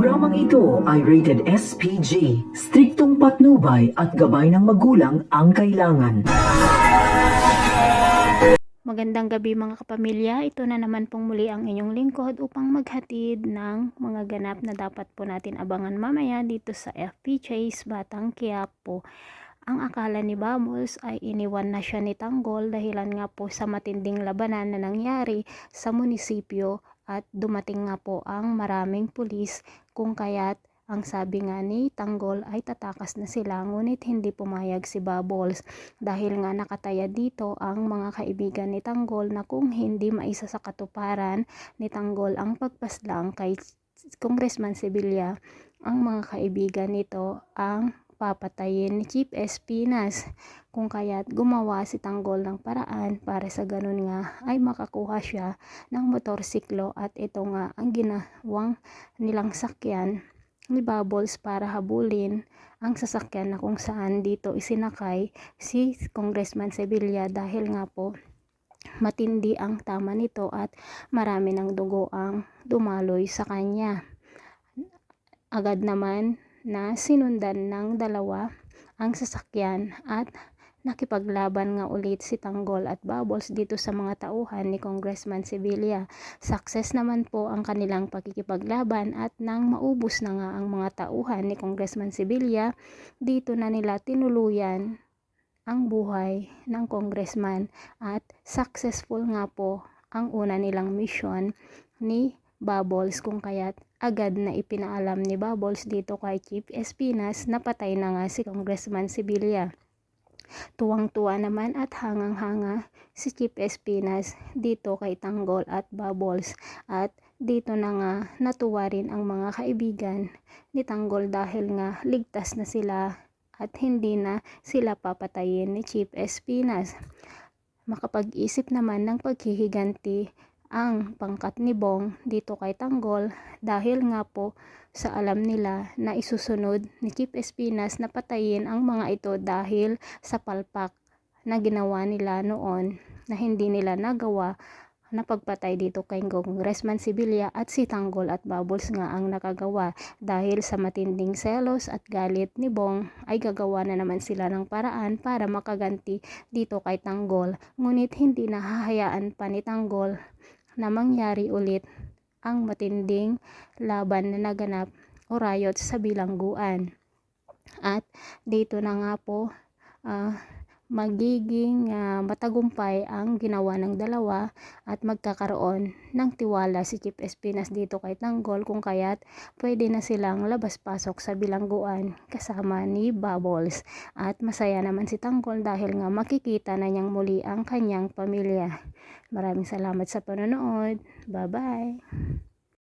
Programang ito ay rated SPG. Striktong patnubay at gabay ng magulang ang kailangan. Magandang gabi mga kapamilya, ito na naman pong muli ang inyong lingkod upang maghatid ng mga ganap na dapat po natin abangan mamaya dito sa FP Chase Batang Quiapo. Ang akala ni Bubbles ay iniwan na siya ni Tanggol dahilan nga po sa matinding labanan na nangyari sa munisipyo at dumating nga po ang maraming pulis kung kaya't ang sabi nga ni Tanggol ay tatakas na sila, ngunit hindi pumayag si Bubbles dahil nga nakataya dito ang mga kaibigan ni Tanggol na kung hindi maisa sa katuparan ni Tanggol ang pagpaslang kay Congressman Sibilya, ang mga kaibigan nito ang papatayin ni Chief Espinas. Kung kaya't gumawa si Tanggol ng paraan para sa ganun nga ay makakuha siya ng motorsiklo at ito nga ang ginawang nilang sakyan ni Bubbles para habulin ang sasakyan na kung saan dito isinakay si Congressman Sibilya dahil nga po matindi ang tama nito at marami ng dugo ang dumaloy sa kanya. Agad naman na sinundan ng dalawa ang sasakyan at nakipaglaban nga ulit si Tanggol at Bubbles dito sa mga tauhan ni Congressman Sibilya. Success naman po ang kanilang pakikipaglaban at nang maubos na nga ang mga tauhan ni Congressman Sibilya, dito na nila tinuluyan ang buhay ng congressman at successful nga po ang una nilang mission ni Bubbles kung kaya't agad na ipinaalam ni Bubbles dito kay Chief Espinas na patay na nga si Congressman Sibilya. Tuwang-tuwa naman at hangang-hanga si Chief Espinas dito kay Tanggol at Bubbles at dito na nga natuwa rin ang mga kaibigan ni Tanggol dahil nga ligtas na sila at hindi na sila papatayin ni Chief Espinas. Makapag-isip naman ng paghihiganti ang pangkat ni Bong dito kay Tanggol dahil nga po sa alam nila na isusunod ni Chief Espinas na patayin ang mga ito dahil sa palpak na ginawa nila noon na hindi nila nagawa na pagpatay dito kay Congressman Sibilya at si Tanggol at Bubbles nga ang nakagawa. Dahil sa matinding selos at galit ni Bong ay gagawa na naman sila ng paraan para makaganti dito kay Tanggol, ngunit hindi nahahayaan pa ni Tanggol na mangyari ulit ang matinding laban na naganap o riot sa bilangguan. At dito na nga po magiging matagumpay ang ginawa ng dalawa at magkakaroon ng tiwala si Chief Espinas dito kay Tanggol kung kaya't pwede na silang labas-pasok sa bilangguan kasama ni Bubbles. At masaya naman si Tanggol dahil nga makikita na niyang muli ang kanyang pamilya. Maraming salamat sa panonood. Bye-bye!